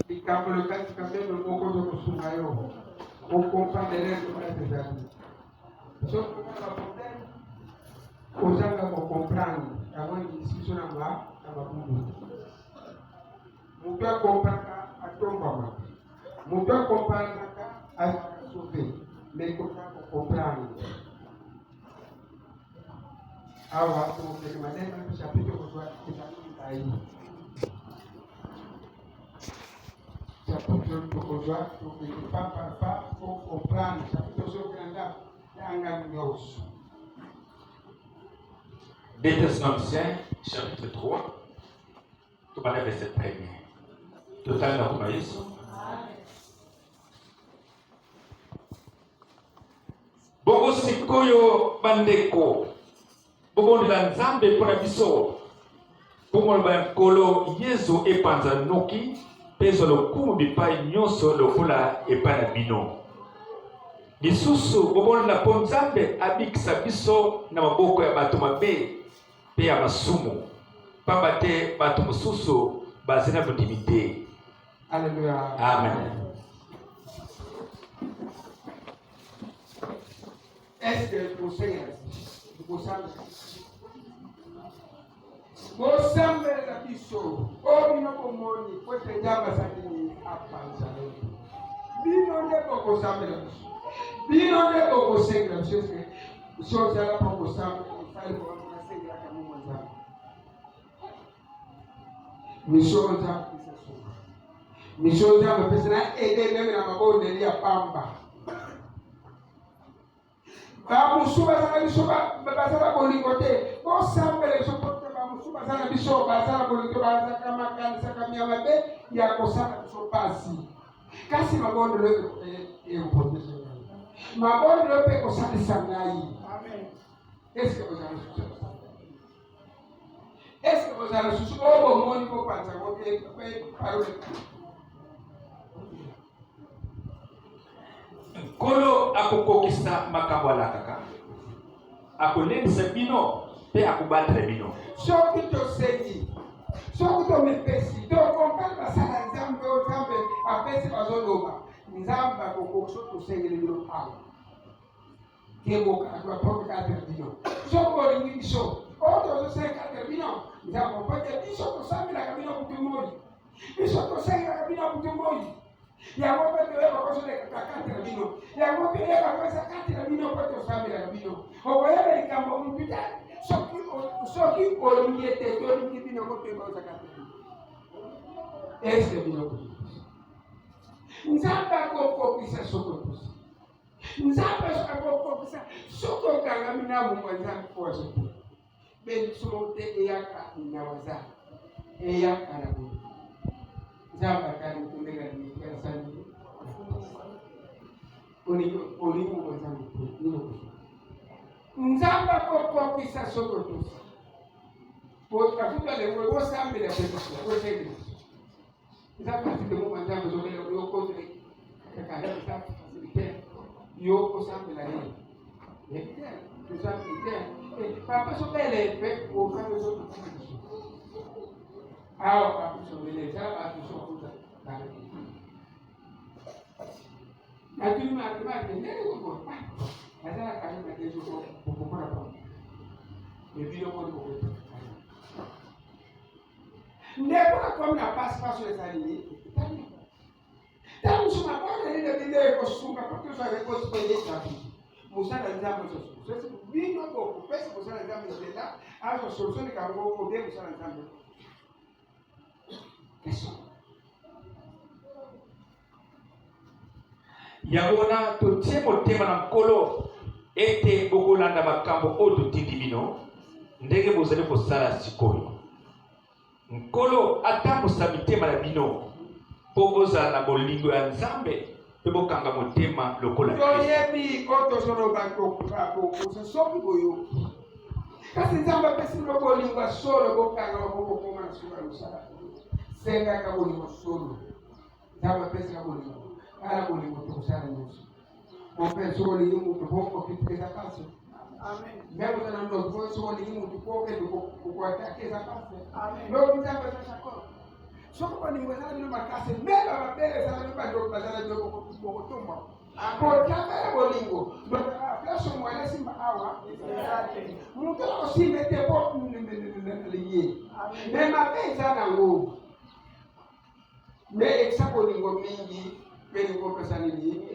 di cambio local cambiando poco de los sumayos o compañeros de la so usanga ko comprendre avant ici sur la bas ababudu mutua comprendre a tomba mutua comprendre a sauver mais ko comprendre awa to ke maneno ya chapitre kwa sababu hii chapitre tukozoa tukipapa pour comprendre chapitre sur granda yanga nyos. Thessaloniciens chapitre 3 tupande verset 1. Tutaenda kwa Yesu. Bongo sikoyo bandeko bobondela nzambe mpona biso bongo bankolo Yesu epanza noki peso lokumu bipai nyonso lokola epai na bino lisusu bobondela mpo nzambe abikisa biso na maboko ya bato mabe mpe ya masumu pamba te bato mosusu bazali na bondimi te. Alléluia. Amen. Est-ce que vous savez Mosambe la biso, obino komoni, kwete jamba sakini apansa. Bino ndeko kosambe la biso. Bino ndeko kosenga la biso. Chose la pa kosambe, ifai kwa kosenga la kamu mwanzamo. Mishoza isasoka. Mishoza mepesa na ede meme na mabonde liya pamba. Bamusuba sana bisoba bazala bolingote bosambele sopote bamusuba sana bisoba bazala bolingote bazala kama kanisa kamia mabe ya kosana bisobasi kasi mabondo leo potese mabondo leo pe kosana sangai. Amen. Est-ce que vous allez sous au monde pour penser que parole Kolo akokokisa makambo alakaka akolendisa bino mpe akobatre bino soki tosengi soki tomipesi tokompani basala nzambe o nzambe apesi bazoloba nzambe akokoki soki tosengeli bino awa keboka twaprokadre bino soki olingi biso o tozosengadre bino nzambe opete biso tosambelaka bino butu moi biso tosengelaka bino butu moi yango mpe toyeba kosoleka kati na bino yango mpe yeba kosa kati na bino mpe tosambelaka bino okoyeba likambo mutu te soki olingi ete tolingi bino ngo toyeba kosa kati na bino ese bino nzambe akokokisa soki okosi nzambe akokokisa soki okangami na mumwa nzambe poso te bensomo te eyaka na waza eyaka na bino nzambe akali kundega ni kasani olimu wazangu nino nzambe akokokisa soko tusi po kafuta le wo sambe la peso wo sege nzambe afite mu nzambe zo le yo ko le kakala sa facilité yo ko sambe la ni ne tu sambe papa so bele pe o ka zo tusi awa papa so bele sa ba tu so kuta lakini matemati ndio huko hata kama kesho kupona kwa ndio kwa ndio kwa na passe sur les alignés tangu sema kwa ile kosunga kwa sababu kwa sababu musala nzambe sasa bino kwa pesa musala nzambe ndio hapo solution kama kwa ndio musala nzambe kesho yabona totie motema na nkolo ete bokolanda makambo oyo totindi bino ndenge bozali kosala sikoyo nkolo atambusa mitema na bino mpo bozala na bolingo ya nzambe mpe bokanga motema lokola toyebi otozoloba kokosa soki boyoki kasi nzambe apesi bino bolingo ya solo bokanga bokokoma na suka losala sengaka bolingo solo nzambe apesika bolingo ala bolingo tokusala nyonso mope soki olingi mutu bokokitisa pasi même kana ndo soki olingi mutu kokende kokwataka eza pasi lobi nzambe ezasakolo soki bolingo ezala bino makasi meme sana bado bazala ndio kwa tumba. Kwa kama bolingo, ndio place mwana simba awa. Mtu osimete po liye. Mais ma pesa na ngo. Mais exapo bolingo mingi, bolingo pesa nini?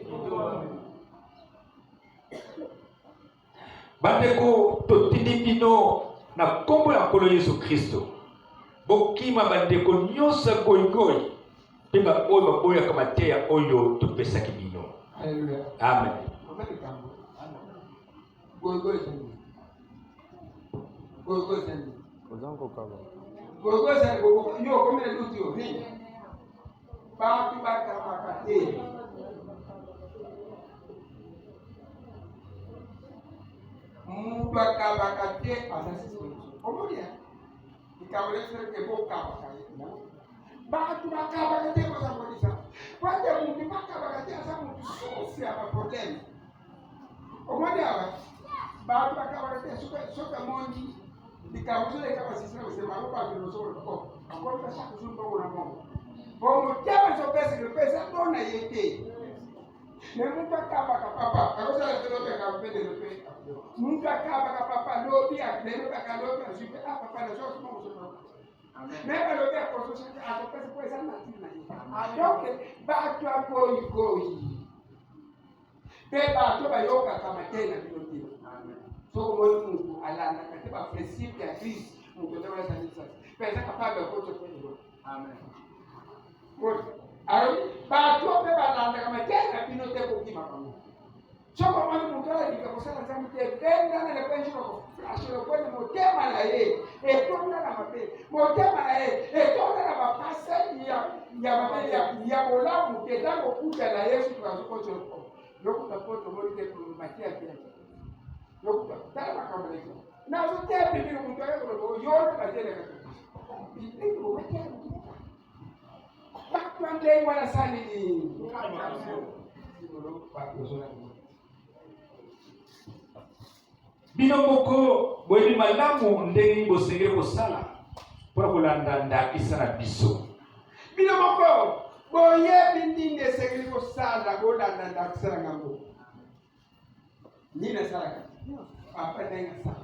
Bandeko totindi bino na kombo ya Nkolo Yesu Kristo. Bokima bandeko nyonso goigoi mpe baoyo baboyaka mateya oyo topesaki bino. Haleluya. Amen. Goigoi sani. Goigoi sani. Ozango kaba. Goigoi sani yo komele lutio ni. Ba baka makate. Mungu akabakate asasi. Omodia. Ikaweleza ke boka bakate. Batu bakabakate kwa sababu isa. Kwanja Mungu bakabakate asa mtu sosi ya problem. Omodia. Batu bakabakate soka mondi. Ikaweleza kama sisi tunasema hapa ndio sio kwa. Kwa sababu kuzumba una Mungu. Bongo chama cho pesa dona yete. Ne mtu akaba kapapa. Akosa la ndio kapende ndio. Mtu akaba kapapa lobi akneno kakalobi asipe papa na sio Mungu sio. Amen. Mema lobi akoso akopesa pesa na tina hiyo. Donc batu akoi. Beba to bayoka kama tena ndio. Amen. So Mungu alana katika principe ya Kristo. Mungu ndio anasema pesa kapaba kwa hiyo. Amen. Ayo, batu pe balanda kama tena bino te ko kima kama. Choko mwana mutala dikaposana zamu te benda na lepenjo ko. Asho ko ni motema na ye. E tonda na mabe. Motema na ye. E tonda na bapasa ya mabe ya bola mute dango kuja na Yesu tukazuko choko. Loko tapoto mori te kumatia kile. Loko tala kama leo. Na zote bibi mutala ko yote bajele ka. Bibi ko matia. Bakwange wala sani ni bino moko bweni malamu ndenge bosengeli kosala mpona kolanda ndakisa na biso. Bino moko boyebi ndenge esengeli kosala kolanda ndakisa na ngambo. Nini asalaka? Papa ndenge asala.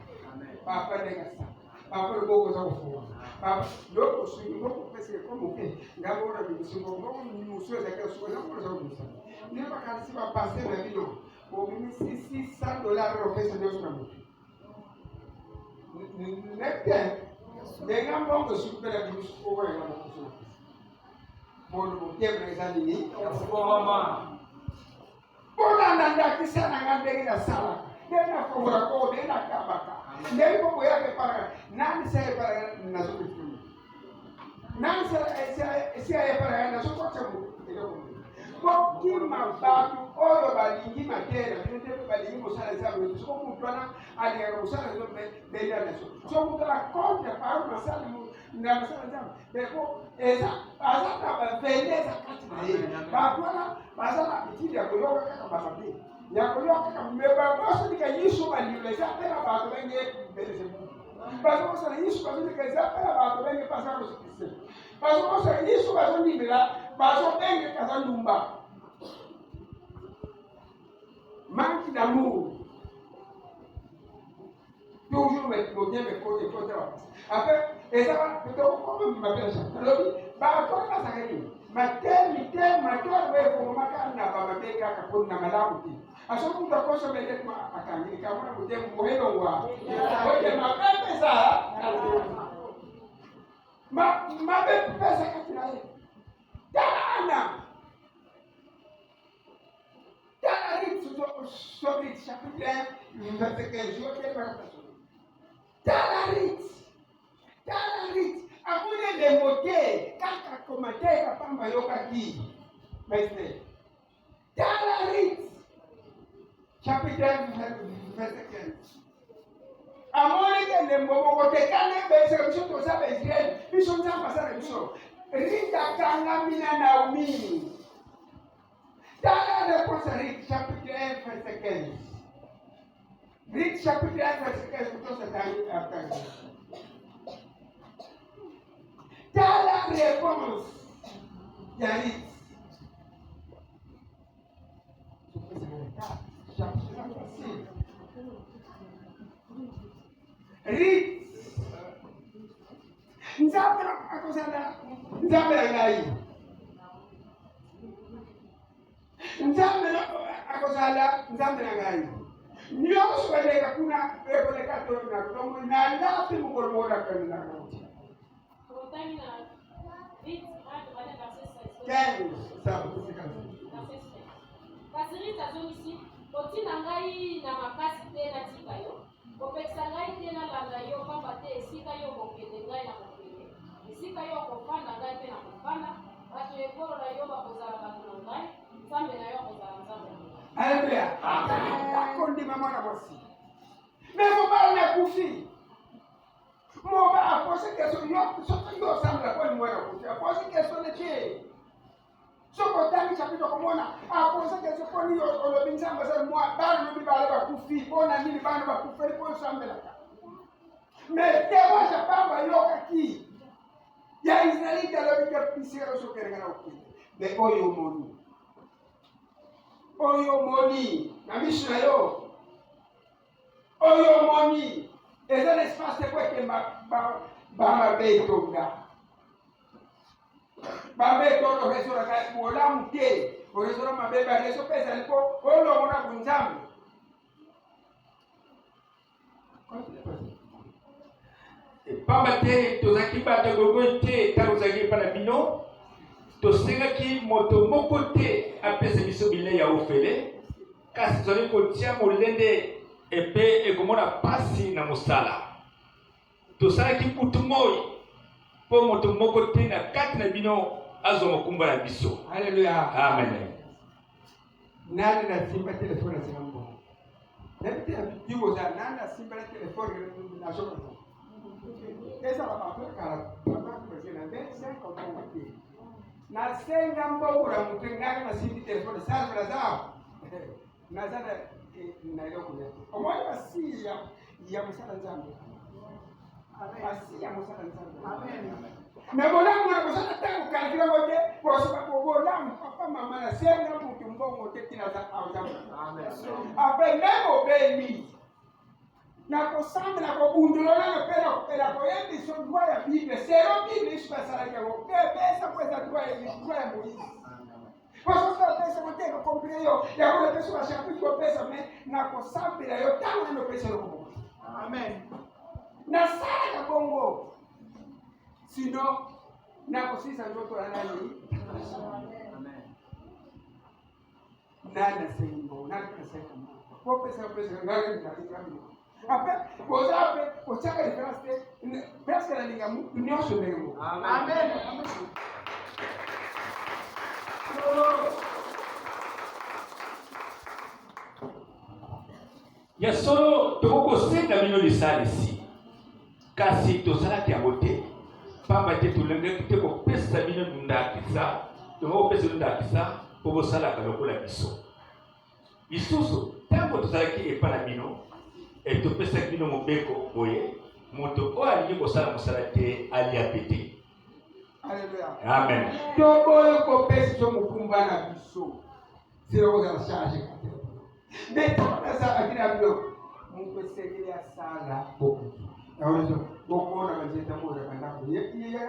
Papa ndenge asala. Papa loboko za kufunga. Papa loko swingi loko pese como que ngabora bisungo ngoko musuwe za kesho ngabora za kusa. Ni bakansi ba passer na bino. Bo mimi $600 ro pesa ndio tuna mtu. Nekte. Denga mbongo supera bisu kwa wana kusuna. Bono mukebra ezali ni kwa mama. Bona nanda kisana ngandege na sala. Dena kwa ko dena kabaka. Ndipo kwa yake para nani sasa para nazokutumia. Nani sasa ya para nazokuacha Mungu. Kwa kima batu oyo balingi matera ndio balingi musala zabu sio mutwana ali ya musala ndio benda naso. So mutala konta para masala na masala zabu. Beko eza azata bavendeza kati na yeye. Batwana masala bitili ya kuyoka kama basabi. Ya kuyoka kama mbeba nikayisho aliuleza tena bato wengi mbele za Mungu. Basi sasa Yesu kwa vile kaza pala bato wengi pasa kusikise. Basi sasa Yesu kwa nini bila bato wengi kaza ndumba. Manque d'amour. Toujours me côté après et ça va plutôt comme m'appelle ça. Alors bato na sakani. Matemi matoro wewe kwa makana baba beka kapona malamu. Aso mtu akosa mbele kwa akangini kama mje muhelo wa wote mapepe za mapepe pesa katika yeye tana ritsu so ritsu chapitre verset 15 yote kwa tana ritsu akune le mote kaka komate kapamba yokaki maiste tana ritsu chapitre verset 15. Amore que le mobo te kane bese biso to sa be Israel biso nza pasara biso rita kanga mina na umini. Tala réponse Ric chapitre 1 verset 15. Ric chapitre 1 verset 15 kutoka tani after. Tala réponse ya Ric Nzambe akozala nzambe na ngai. Nyonso baleka kuna ekoleka to na kutongo na lapi mukolomola kana na kuti. Quem sabe o que fica assim? Kasirita zonisi, kotina ngai na makasi te na tika yo. Kopekisa ngai te na landa yo pamba te esika yo kokende ngai na kokende. Esika yo kofanda ngai pe na kofanda. Bato ekolo na yo bakozala bato na ngai. Nzambe na yo akozala nzambe na ngai. Haleluya. Akondima mwana mwasi. Memo bala na kufi. Moba apose keso yo sambla kwa mwana kufi. Apose keso ne che. Soko tani chapito komona apose keso kwa ni olobinzamba sa mwa bala no bibala ba kufi. Bona nini bana ba kufi kwa sambela. Me tewa sa pamba yo kaki. Ya Israelita lobika pisero so kerengana okini. De oyo moni. Oyo moni na mishina yo. Oyo moni eza l'espace de quoi que ba beto nga. Ba beto no resora ka ola mute. O resora mabeba reso pesa lipo olo mona kunzambe. Pamba te tozaki bato gogo te tozaki pana bino tosengaki moto moko te apesa biso bilei ya ofele kasi tozali kotia molende epe ekomona pasi na mosala tosalaki kutu moi mpo moto moko te na kati na bino azwa mokumba na biso. Haleluya. Amen. Nani na simba telefone sina mbongo. Nabiti yugo za nani na simba telefone na shoko. Esa la papaka papa kusema mbele sasa kwa mwanamke. Na senga mbongo la mtengana na simba telefone sana bila zao. Na sana na ile kuja. Omwana basi ya msala nzambe. Basi ya msala nzambe. Amen. Na bolangu na kusana tangu kalikira moja kwa sababu bolangu papa mama na senga mtu mbongo tetina za auzama. Amen. Ape nebo beni. Na kosamba na kobundulola na pela kwa yendi so dua ya Biblia. Sero Biblia ishibasala yako. Pesa kweza dua ya Moizi. Kwa sababu pesa mteko kompre yo ya kule pesa washapichi kwa pesa na kosamba yo tangu ndio pesa loko. Amen. Na sala ya bongo. Sino na kusisa ndoto ya nani? Amen. Nana sengo, nana sengo. Kwa pesa ngani ndio ndio. Ape, kozape, kochaka diference pesa na linga nyosho mengo. Amen. Ya solo toko senda bino lisalisi kasi tozalaki yango te pamba te tolengaki te kopesa bino ndakisa tokopesa ndakisa mpo bosalaka lokola biso lisusu ntango tozalaki epa na bino topesaki bino mobeko boye moto oyo alingi kosala mosala te alia pe te. Alléluia. Amen. Toboyo kopesa so mokumba na biso zero kozala charge kate mais tona akina bino mupesegeli ya sala boko naonezo boko na bazeta moja kanda ya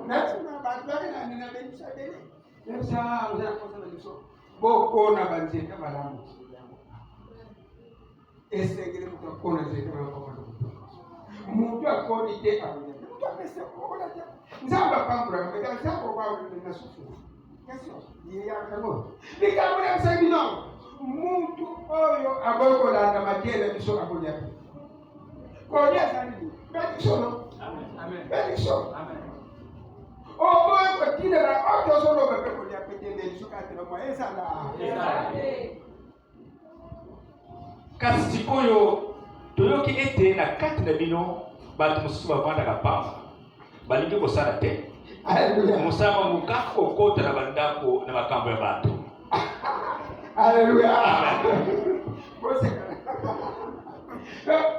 na batbaki na nina benisa bele nesa mzana kosa na biso boko na bazeta balamu esegeli mtakona zeta na kwa mtu akoni te abuja mtu apesa kola te nzamba pambura mbeka nzamba kwa na sufu kesho ya kamo nikamuna msangino muntu oyo abokola na majele biso akonya konya zanini bendisono amen bendisono amen oboy ko tinera oto solo bebe konya petende biso katira mo esala kasi sikoyo toyoki ete na kati na bino bato mosusu bavandaka pamba balingi kosala te mosala mokaka kokota na bandako na makambo ya bato. Alléluia.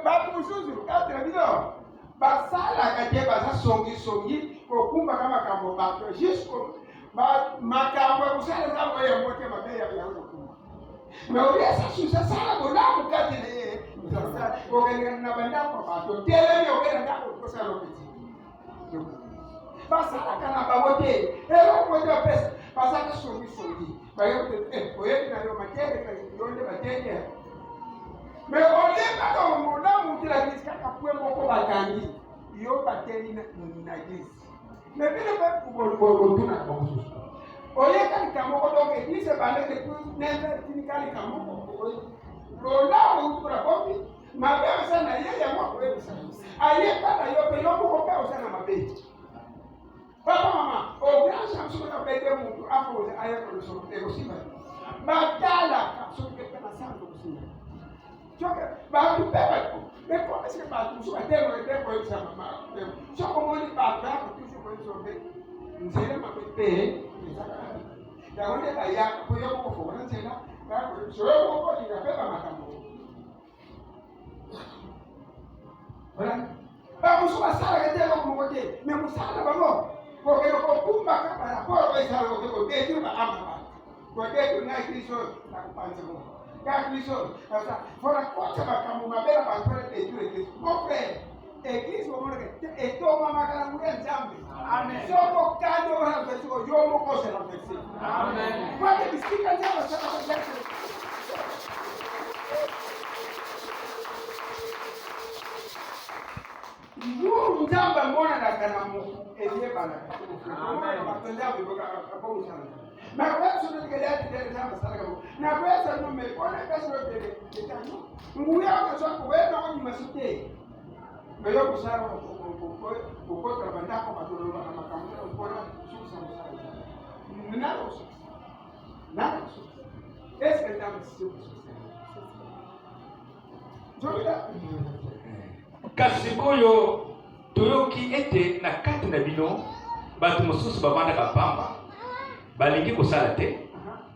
Bato mususu katra bino basala kate basa songi kokumba kama kambo bato jusqu'au makambo kusala zambo ya mote mabe ya kokumba na uliasa susa sala bola mukati na yeye kokengana na bandako bato tele ni okenda ndako kosala lokiti basala kana babote ero ko de pesa basaka songi bayo oye na yo matende ka yonde matende me ole ka do mo na mu tira kisi ka pwe moko bakangi yo bateni na gisi me bile ba ko tuna ko susu oye ka kamo ko do ke dise bale de ku nenda tinikali kamo ko lola mo tura kopi mabe sana yeye mwa ko sana aye kana yo pe yo ko pe sana mabe papa mama o gran chance ko be de mu apo aye ko so te ko siba batala ka so ke pena sana ko siba choke ba tu pe ba ko me ko se ba tu so te ko sana mama so ko mo ni ba ba ko tu so ko so be nzela mabe pe ya wale ba ya ko yo ko fo na nzela ba ko so yo ko ni ka pe ba makambo voilà ba ko so basala ke te ko mo te me mo sala ba mo ko ke ko kumba ka para ko ba sala ko be ti ba ama ko te ko na Kristo na ko panza mo ka Kristo asa fora ko ta ba ka mo mabela ba ko te tu e mo pre e Kristo mo ke e to mama ka mu en jambe amen so ko ka do ha be so yo mo ko se na be si amen ko te bisika ja ba sa ba Mungu njamba mbona nakana Mungu elie bana amen batenda biboka akapo sana na kwa sababu ndio yati ndio njamba sana kama na kwa sababu mmepona pesa yote kitano Mungu yako sio wewe na wani masite wewe kusara kwa trabanda kwa matoro na makamera ukona shughuli sana nalo est-ce que tu as kasi oyo toyoki ete na kati na bino bato mosusu bavandaka pamba balingi kosala te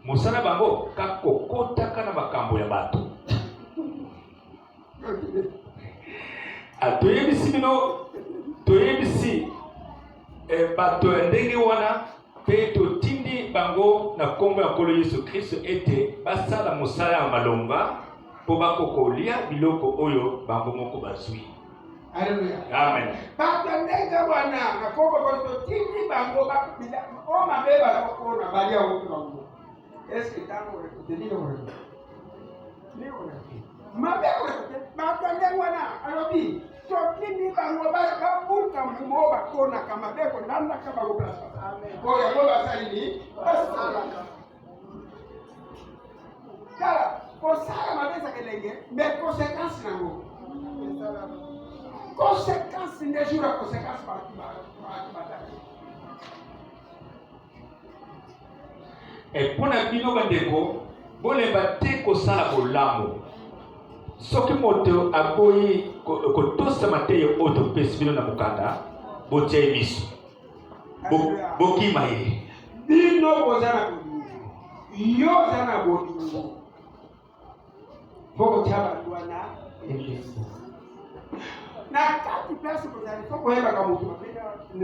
mosala bango kakokotaka na makambo ya bato toyebisi bino toyebisi bato ya ndenge wana mpe totindi bango na kombo ya nkolo Yesu Kristo ete basala mosala ya malonga mpo bakokolia biloko oyo bango moko bazwi. Haleluya. Amen. Batandenga wana nakoba kwa tindi bango bakubila o mabeba ko na balia wote bango. Eske tango rekotelile wona. Ni wona. Mabeba rekotelile batandenga wana alobi to tindi bango ba buka mmo bakona kama beko nanda kama roblasa. Amen. Ko ya boba salini basala. Kala ko sala mabesa kelenge me conséquence nango. Conséquence des jours à conséquence par et pour la bino bandeko bolemba te kosala bolamu soki moto aboyi kotosama te yo oyo topesi bino na mokanda botia ye biso bokima ye bino boza na bolingo yo oza na bolingo fo kotia bato wana elengo na kati place kozali fo koyebaka motu mapena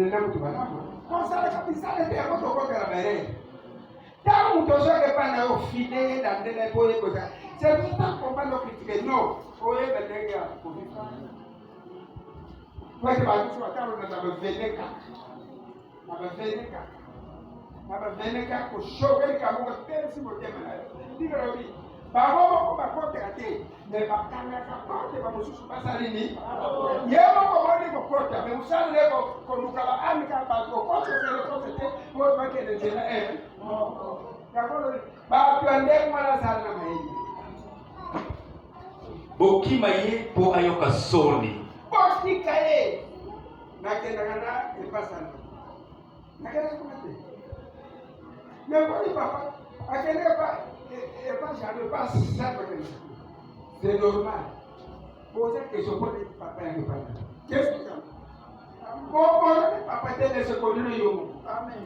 na motu malamu kosala kabisale te yango tokokela bere ntango moto ozoke epa na yo fide na ndele po oyekoza c'est tout temps combat no critique non oyeba ndenge ya kovifa po ete babiso batalo na baveneka na baveneka koshokeli kamongo pesi motema na yo ndikelobi bango moko bakotela te me bakangaka porte bamosusu basali nini ye moko boni kokota me mosala le koluka baamika bato kokoteselekote te po bakende nzela yakolo bato ya ndenge wana azala na mayeli bokima ye mpo ayoka soni botika ye nakendaka na epasana nakendaka kuna te me mboni papa akendeka pa et pas jamais pas ça c'est normal poser question pour les papa et les parents qu'est-ce que ça bon papa te se connaît yo amen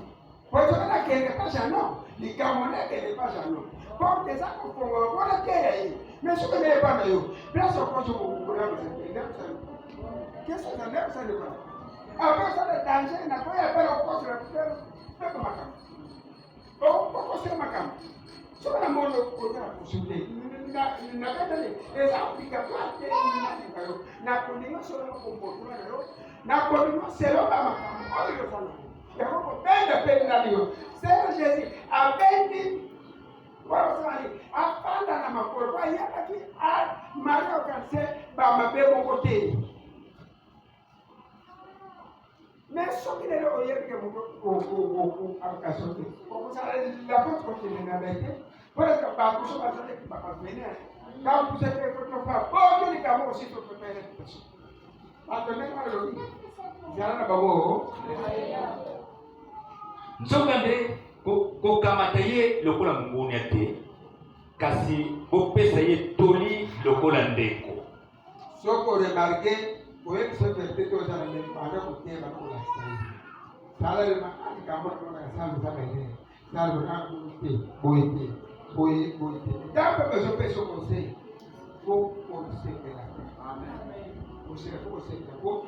pour ça la que pas jamais non les gamona que pas jamais pour des ça pour la terre mais ce que n'est pas yo bien sûr quand je vous qu'est-ce que ça n'est ça le pas après ça le danger n'a pas y avoir au contre faire comme ça oh pourquoi c'est ma cam sokana mono kota kusude na katale eza obligatoire te na kayo na koninga solo komportement yo na koninga selo ba makambo oyo sana yango kopenda penda liyo Seigneur Jésus abendi wasali apanda na makolo kwa yabaki Mario kanse ba mabebo kote mais soki lelo oyebike moko akasote okusala la porte continue na bete parce que ba kuso basale ba venir quand vous êtes votre pas bon ni kamo aussi pour préparer la personne attendez moi le dit jana babo nzokande kokamata ye lokola mongoni ate kasi bopesa ye toli lokola ndeko soko remarqué oye se perte to jana le para ko te ba ko la sala le ma kamo ko na sala sa bele sala ko na ko te boye tampa beso peso conseil ko conseil la amen conseil ko conseil ko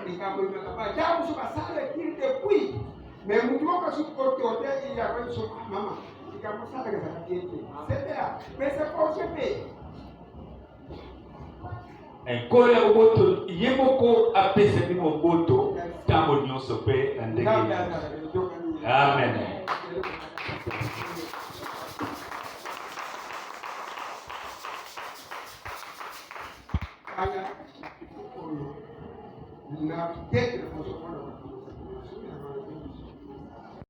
ni kamo ni ba jamu so basale kiri depuis mais mutu ko su ko to te ya ko so mama ni kamo sala ka sa kiete c'est là mais c'est pas chepe nkolo ya boboto ye moko apesa bino boboto ntango nyonso mpe na ndenge amen. Na tete